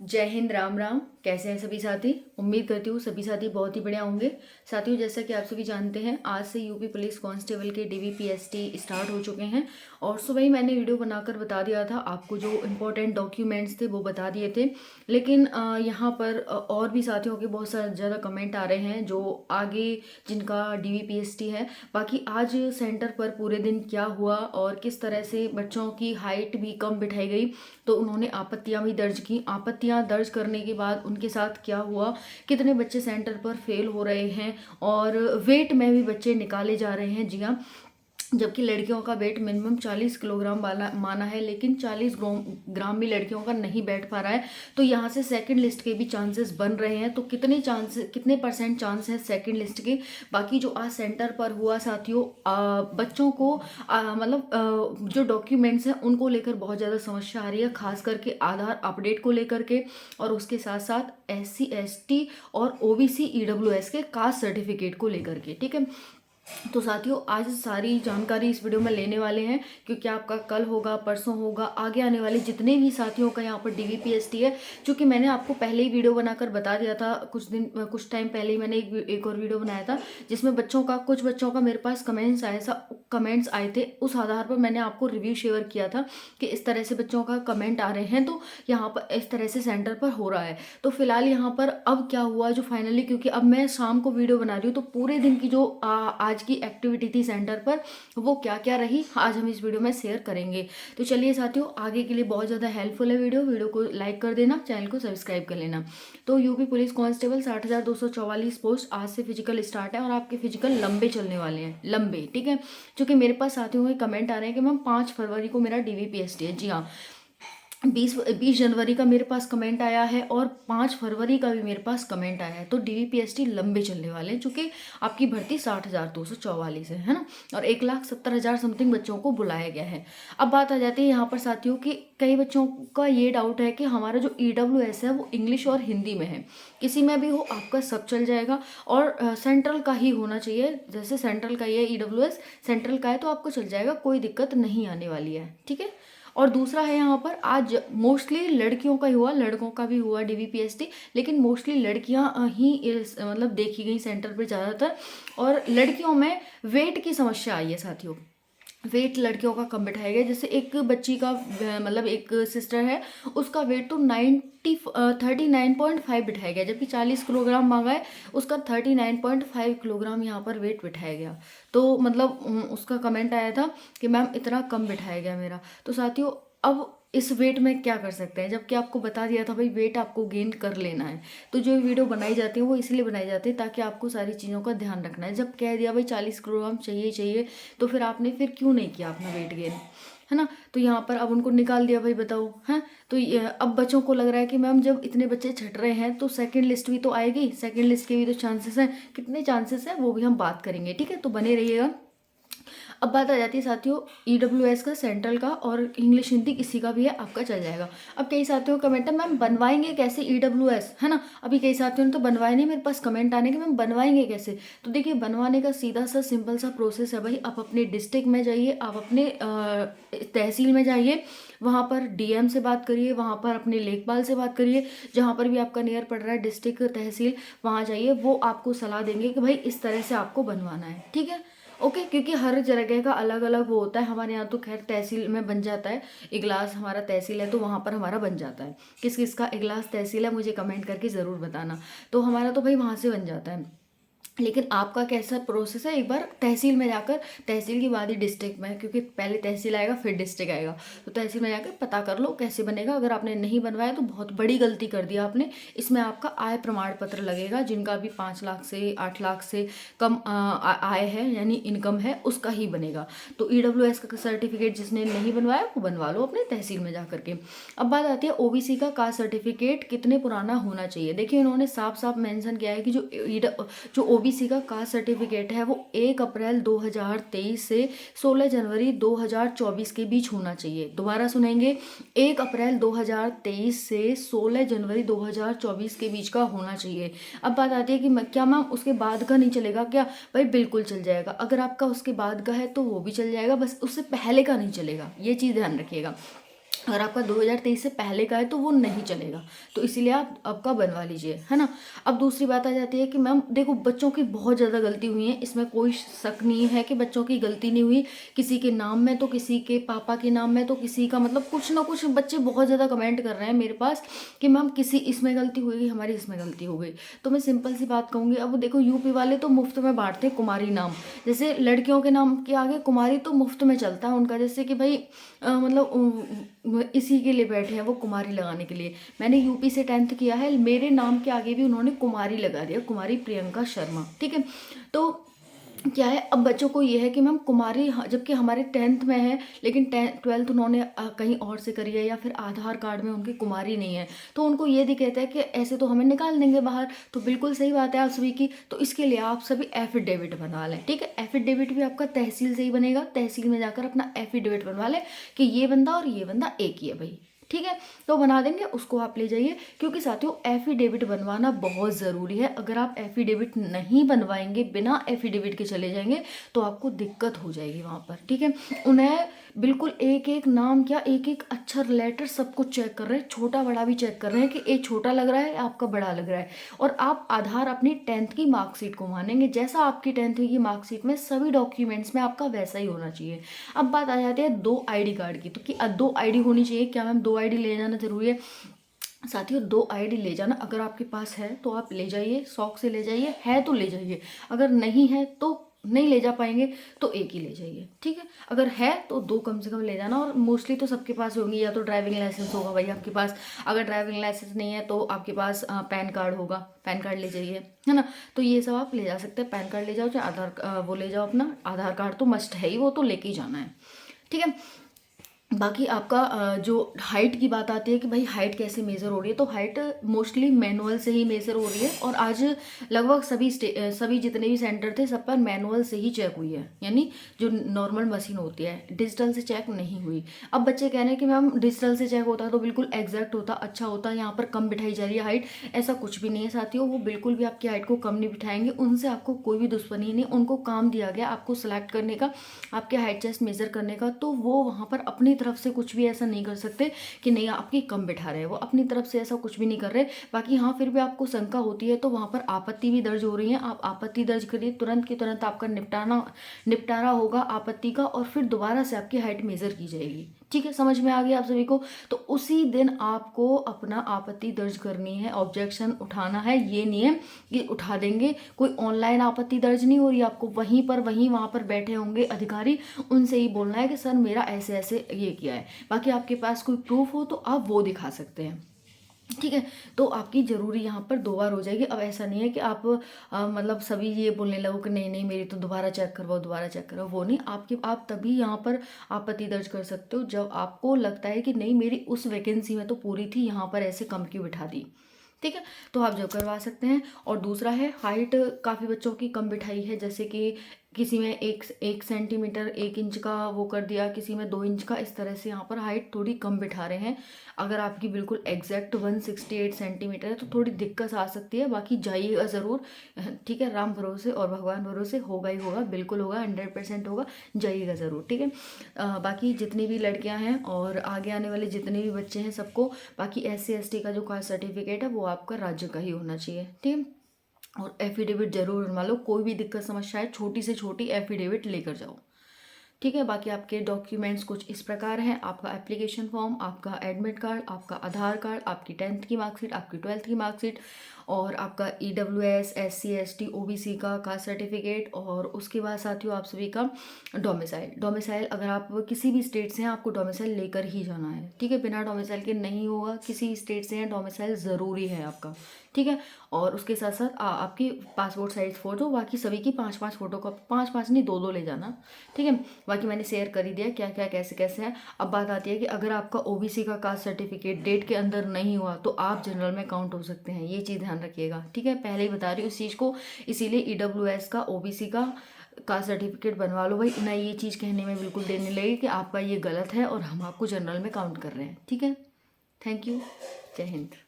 जय हिंद, राम राम। कैसे हैं सभी साथी? उम्मीद करती हूँ सभी साथी बहुत ही बढ़िया होंगे। साथियों, जैसा कि आप सभी जानते हैं, आज से यूपी पुलिस कांस्टेबल के डीवीपीएसटी स्टार्ट हो चुके हैं। और सुबह ही मैंने वीडियो बनाकर बता दिया था आपको, जो इम्पोर्टेंट डॉक्यूमेंट्स थे वो बता दिए थे। लेकिन यहाँ पर और भी साथियों के बहुत सारे ज़्यादा कमेंट आ रहे हैं जो आगे जिनका डीवीपीएसटी है। बाकी आज सेंटर पर पूरे दिन क्या हुआ और किस तरह से बच्चों की हाइट भी कम बिठाई गई, तो उन्होंने आपत्तियां भी दर्ज की। आपत्तियां दर्ज करने के बाद उनके साथ क्या हुआ, कितने बच्चे सेंटर पर फेल हो रहे हैं और वेट में भी बच्चे निकाले जा रहे हैं। जी हाँ, जबकि लड़कियों का वेट मिनिमम 40 किलोग्राम वाला माना है, लेकिन 40 ग्राम भी लड़कियों का नहीं बैठ पा रहा है। तो यहाँ से सेकंड लिस्ट के भी चांसेस बन रहे हैं। तो कितने परसेंट चांस है सेकंड लिस्ट के? बाकी जो आज सेंटर पर हुआ साथियों, बच्चों को जो डॉक्यूमेंट्स हैं उनको लेकर बहुत ज़्यादा समस्या आ रही है, खास करके आधार अपडेट को लेकर के, और उसके साथ साथ SC ST और OBC EWS के कास्ट सर्टिफिकेट को लेकर के। ठीक है, तो साथियों आज सारी जानकारी इस वीडियो में लेने वाले हैं, क्योंकि आपका कल होगा, परसों होगा, आगे आने वाले जितने भी साथियों का यहाँ पर डीवीपीएसटी है। क्योंकि मैंने आपको पहले ही वीडियो बनाकर बता दिया था, कुछ टाइम पहले ही मैंने एक और वीडियो बनाया था, जिसमें कुछ बच्चों का मेरे पास कमेंट्स आए थे। उस आधार पर मैंने आपको रिव्यू शेयर किया था कि इस तरह से बच्चों का कमेंट आ रहे हैं, तो यहाँ पर इस तरह से सेंटर पर हो रहा है। तो फिलहाल यहाँ पर अब क्या हुआ जो फाइनली, क्योंकि अब मैं शाम को वीडियो बना रही हूँ, तो पूरे दिन की जो आज की एक्टिविटी थी सेंटर पर, वो क्या क्या रही आज हम इस वीडियो में शेयर करेंगे। तो चलिए साथियों, आगे के लिए बहुत ज़्यादा हेल्पफुल है वीडियो को लाइक कर देना, चैनल को सब्सक्राइब कर लेना। तो यूपी पुलिस कांस्टेबल 60,244 पोस्ट आज से फिजिकल स्टार्ट है, और आपके फिजिकल लंबे चलने वाले हैं, लंबे। ठीक है, क्योंकि मेरे पास साथियों के कमेंट आ रहे हैं कि मैम 5 फरवरी को मेरा डीवीपीएसटी है। जी हाँ, 20 जनवरी का मेरे पास कमेंट आया है और 5 फरवरी का भी मेरे पास कमेंट आया है। तो डीवीपीएसटी लंबे चलने वाले हैं, चूँकि आपकी भर्ती 60,244 है ना, और 1,70,000 समथिंग बच्चों को बुलाया गया है। अब बात आ जाती है यहाँ पर साथियों कि कई बच्चों का ये डाउट है कि हमारा जो EWS है वो इंग्लिश और हिंदी में है। किसी में भी हो आपका सब चल जाएगा, और सेंट्रल का ही होना चाहिए। जैसे सेंट्रल का ये EWS सेंट्रल का है तो आपको चल जाएगा, कोई दिक्कत नहीं आने वाली है। ठीक है, और दूसरा है यहाँ पर आज मोस्टली लड़कियों का ही हुआ, लड़कों का भी हुआ डीवीपीएसटी, लेकिन मोस्टली लड़कियाँ ही देखी गई सेंटर पर ज़्यादातर। और लड़कियों में वेट की समस्या आई है साथियों, वेट लड़कियों का कम बिठाया गया। जैसे एक बच्ची का एक सिस्टर है, उसका वेट तो 39.5 बिठाया गया, जबकि 40 किलोग्राम मांगा है, उसका 39.5 किलोग्राम यहाँ पर वेट बिठाया गया। तो उसका कमेंट आया था कि मैम इतना कम बिठाया गया मेरा। तो साथियों, अब इस वेट में क्या कर सकते हैं, जबकि आपको बता दिया था भाई वेट आपको गेन कर लेना है। तो जो वीडियो बनाई जाती है वो इसलिए बनाई जाती है ताकि आपको सारी चीज़ों का ध्यान रखना है। जब कह दिया भाई 40 किलोग्राम चाहिए चाहिए, तो फिर आपने क्यों नहीं किया अपना वेट गेन, है ना। तो यहाँ पर अब उनको निकाल दिया भाई, बताओ हैं। तो अब बच्चों को लग रहा है कि मैम जब इतने बच्चे छट रहे हैं तो सेकंड लिस्ट भी तो आएगी, सेकंड लिस्ट के भी तो चांसेस हैं। कितने चांसेस हैं वो भी हम बात करेंगे। ठीक है, तो बने रहिएगा। अब बात आ जाती है साथियों EWS का, सेंट्रल का, और इंग्लिश हिंदी किसी का भी है आपका चल जाएगा। अब कई साथियों का कमेंट है मैम बनवाएंगे कैसे EWS, है ना। अभी कई साथियों ने तो बनवाए नहीं, मेरे पास कमेंट आने के मैम बनवाएंगे कैसे। तो देखिए, बनवाने का सीधा सा सिंपल सा प्रोसेस है भाई। आप अपने डिस्ट्रिक्ट में जाइए, आप अपने तहसील में जाइए, वहाँ पर DM से बात करिए, वहाँ पर अपने लेखपाल से बात करिए, जहाँ पर भी आपका नियर पड़ रहा है डिस्ट्रिक्ट तहसील, वहाँ जाइए, वो आपको सलाह देंगे कि भाई इस तरह से आपको बनवाना है। ठीक है, ओके, क्योंकि हर जगह का अलग अलग वो होता है। हमारे यहाँ तो खैर तहसील में बन जाता है, इगलास हमारा तहसील है तो वहाँ पर हमारा बन जाता है। किस किस का इगलास तहसील है मुझे कमेंट करके ज़रूर बताना। तो हमारा तो भाई वहाँ से बन जाता है। लेकिन आपका कैसा प्रोसेस है, एक बार तहसील में जाकर, तहसील के बाद ही डिस्ट्रिक्ट में, क्योंकि पहले तहसील आएगा फिर डिस्ट्रिक्ट आएगा, तो तहसील में जाकर पता कर लो कैसे बनेगा। अगर आपने नहीं बनवाया तो बहुत बड़ी गलती कर दिया आपने। इसमें आपका आय प्रमाण पत्र लगेगा, जिनका भी 5 लाख से 8 लाख से कम आय है यानी इनकम है, उसका ही बनेगा। तो EWS का सर्टिफिकेट जिसने नहीं बनवाया वो बनवा लो अपने तहसील में जा करके। अब बात आती है OBC का कास्ट सर्टिफिकेट कितने पुराना होना चाहिए। देखिए, इन्होंने साफ साफ मेंशन किया है कि जो OBC का कास्ट सर्टिफिकेट है वो 1 अप्रैल 2023 से 16 जनवरी 2024 के बीच होना चाहिए। दोबारा सुनेंगे, 1 अप्रैल 2023 से 16 जनवरी 2024 के बीच का होना चाहिए। अब बात आती है कि क्या मैम उसके बाद का नहीं चलेगा क्या। भाई बिल्कुल चल जाएगा, अगर आपका उसके बाद का है तो वो भी चल जाएगा, बस उससे पहले का नहीं चलेगा, ये चीज़ ध्यान रखिएगा। अगर आपका 2023 से पहले का है तो वो नहीं चलेगा, तो इसीलिए आप आपका बनवा लीजिए, है ना। अब दूसरी बात आ जाती है कि मैम देखो, बच्चों की बहुत ज़्यादा गलती हुई है, इसमें कोई शक नहीं है कि बच्चों की गलती नहीं हुई। किसी के नाम में तो किसी के पापा के नाम में तो किसी का, मतलब कुछ ना कुछ बच्चे बहुत ज़्यादा कमेंट कर रहे हैं मेरे पास कि मैम किसी इसमें गलती हो गई, हमारी इसमें गलती हो गई। तो मैं सिंपल सी बात कहूँगी, अब देखो यूपी वाले तो मुफ्त में बांटते हैं कुमारी नाम, जैसे लड़कियों के नाम के आगे कुमारी तो मुफ्त में चलता है उनका, जैसे कि भाई इसी के लिए बैठे हैं वो कुमारी लगाने के लिए। मैंने यूपी से 10th किया है, मेरे नाम के आगे भी उन्होंने कुमारी लगा दिया, कुमारी प्रियंका शर्मा, ठीक है। तो क्या है, अब बच्चों को ये है कि मैम कुमारी, जबकि हमारे 10th में है, लेकिन 12th उन्होंने कहीं और से करी है, या फिर आधार कार्ड में उनकी कुमारी नहीं है, तो उनको ये दिक्कत है कि ऐसे तो हमें निकाल देंगे बाहर। तो बिल्कुल सही बात है आप सभी की, तो इसके लिए आप सभी एफिडेविट बनवा लें, ठीक है। एफिडेविट भी आपका तहसील से ही बनेगा, तहसील में जाकर अपना एफिडेविट बनवा लें कि ये बंदा और ये बंदा एक ही है भाई, ठीक है। तो बना देंगे, उसको आप ले जाइए, क्योंकि साथियों एफिडेविट बनवाना बहुत ज़रूरी है। अगर आप एफिडेविट नहीं बनवाएंगे, बिना एफिडेविट के चले जाएंगे, तो आपको दिक्कत हो जाएगी वहाँ पर, ठीक है। उन्हें बिल्कुल एक एक नाम, क्या एक एक अक्षर, लेटर, सब कुछ चेक कर रहे हैं, छोटा बड़ा भी चेक कर रहे हैं कि ये छोटा लग रहा है, आपका बड़ा लग रहा है। और आप आधार अपनी 10th की मार्कशीट को मानेंगे, जैसा आपकी 10th की मार्कशीट में सभी डॉक्यूमेंट्स में आपका वैसा ही होना चाहिए। अब बात आ जाती है 2 ID कार्ड की, तो कि 2 ID होनी चाहिए, क्या मैम 2 ID ले जाना जरूरी है? साथियों 2 ID ले जाना, अगर आपके पास है तो आप ले जाइए, शौक से ले जाइए, है तो ले जाइए, अगर नहीं है तो नहीं ले जा पाएंगे तो एक ही ले जाइए, ठीक है। अगर है तो 2 कम से कम ले जाना, और मोस्टली तो सबके पास होंगी, या तो ड्राइविंग लाइसेंस होगा भाई आपके पास, अगर ड्राइविंग लाइसेंस नहीं है तो आपके पास पैन कार्ड होगा, पैन कार्ड ले जाइए, है ना। तो ये सब आप ले जा सकते हैं, पैन कार्ड ले जाओ, चाहे वो ले जाओ, अपना आधार कार्ड तो मस्ट है ही, वो तो लेके ही जाना है, ठीक है। बाकी आपका जो हाइट की बात आती है कि भाई हाइट कैसे मेज़र हो रही है, तो हाइट मोस्टली मैनुअल से ही मेज़र हो रही है, और आज लगभग सभी जितने भी सेंटर थे सब पर मैनुअल से ही चेक हुई है, यानी जो नॉर्मल मशीन होती है, डिजिटल से चेक नहीं हुई। अब बच्चे कह रहे हैं कि मैम डिजिटल से चेक होता तो बिल्कुल एग्जैक्ट होता, अच्छा होता, यहाँ पर कम बिठाई जा रही है हाइट। ऐसा कुछ भी नहीं है साथियों, वो बिल्कुल भी आपकी हाइट को कम नहीं बिठाएंगे, उनसे आपको कोई भी दुश्मनी नहीं, उनको काम दिया गया आपको सेलेक्ट करने का, आपके हाइट चेस्ट मेज़र करने का, तो वो वहाँ पर अपनी तरफ से कुछ भी ऐसा नहीं कर सकते कि नहीं आपकी कम बिठा रहे हैं, वो अपनी तरफ से ऐसा कुछ भी नहीं कर रहे। बाकी हाँ, फिर भी आपको शंका होती है तो वहाँ पर आपत्ति भी दर्ज हो रही है, आप आपत्ति दर्ज करिए, तुरंत की तुरंत आपका निपटारा होगा आपत्ति का, और फिर दोबारा से आपकी हाइट मेज़र की जाएगी, ठीक है। समझ में आ गया आप सभी को? तो उसी दिन आपको अपना आपत्ति दर्ज करनी है, ऑब्जेक्शन उठाना है, ये नहीं है कि उठा देंगे, कोई ऑनलाइन आपत्ति दर्ज नहीं हो रही, आपको वहीं वहाँ पर बैठे होंगे अधिकारी, उनसे ही बोलना है कि सर मेरा ऐसे ऐसे ये किया है। बाकी आपके पास कोई प्रूफ हो तो आप वो दिखा सकते हैं, ठीक है। तो आपकी ज़रूरी यहाँ पर 2 बार हो जाएगी। अब ऐसा नहीं है कि आप मतलब सभी ये बोलने लगो कि नहीं नहीं मेरी तो दोबारा चेक करवाओ, दोबारा चेक कराओ, वो नहीं। आप तभी यहाँ पर आपत्ति दर्ज कर सकते हो जब आपको लगता है कि नहीं मेरी उस वैकेंसी में तो पूरी थी, यहाँ पर ऐसे कम क्यों बिठा दी, ठीक है। तो आप जो करवा सकते हैं। और दूसरा है हाइट, काफ़ी बच्चों की कम बिठाई है, जैसे कि किसी में 1 सेंटीमीटर 1 इंच का वो कर दिया, किसी में 2 इंच का, इस तरह से यहाँ पर हाइट थोड़ी कम बिठा रहे हैं। अगर आपकी बिल्कुल एग्जैक्ट 168 सेंटीमीटर है तो थोड़ी दिक्कत आ सकती है, बाकी जाइएगा ज़रूर, ठीक है। राम भरोसे और भगवान भरोसे होगा ही होगा, बिल्कुल होगा, 100% होगा, जाइएगा ज़रूर, ठीक है। बाकी जितनी भी लड़कियां हैं और आगे आने वाले जितने भी बच्चे हैं सबको, बाकी SC ST का जो कास्ट सर्टिफिकेट है वो आपका राज्य का ही होना चाहिए, ठीक है। और एफिडेविट जरूर बनवा लो, कोई भी दिक्कत समस्या है छोटी से छोटी एफिडेविट लेकर जाओ, ठीक है। बाकी आपके डॉक्यूमेंट्स कुछ इस प्रकार हैं, आपका एप्लीकेशन फॉर्म, आपका एडमिट कार्ड, आपका आधार कार्ड, आपकी 10th की मार्कशीट, आपकी 12th की मार्कशीट, और आपका EWS SC ST OBC का कास्ट सर्टिफिकेट, और उसके बाद साथियों आप सभी का डोमिसाइल अगर आप किसी भी स्टेट से हैं आपको डोमिसाइल लेकर ही जाना है, ठीक है। बिना डोमिसाइल के नहीं होगा, किसी स्टेट से हैं डोमिसाइल ज़रूरी है आपका, ठीक है। और उसके साथ साथ आपकी पासपोर्ट साइज फ़ोटो, बाकी सभी की 5-5 फोटो का, 5-5 नहीं 2-2 ले जाना, ठीक है। बाकी मैंने शेयर कर ही दिया क्या क्या कैसे कैसे है। अब बात आती है कि अगर आपका OBC का कास्ट सर्टिफिकेट डेट के अंदर नहीं हुआ तो आप जनरल में काउंट हो सकते हैं, ये चीज़ ध्यान रखिएगा, ठीक है। पहले ही बता रही हूँ इस चीज़ को, इसीलिए EWS का OBC का कास्ट सर्टिफिकेट बनवा लो भाई, ना ये चीज़ कहने में बिल्कुल देर नहीं लगेगी कि आपका ये गलत है और हम आपको जनरल में काउंट कर रहे हैं, ठीक है। थैंक यू, जय हिंद।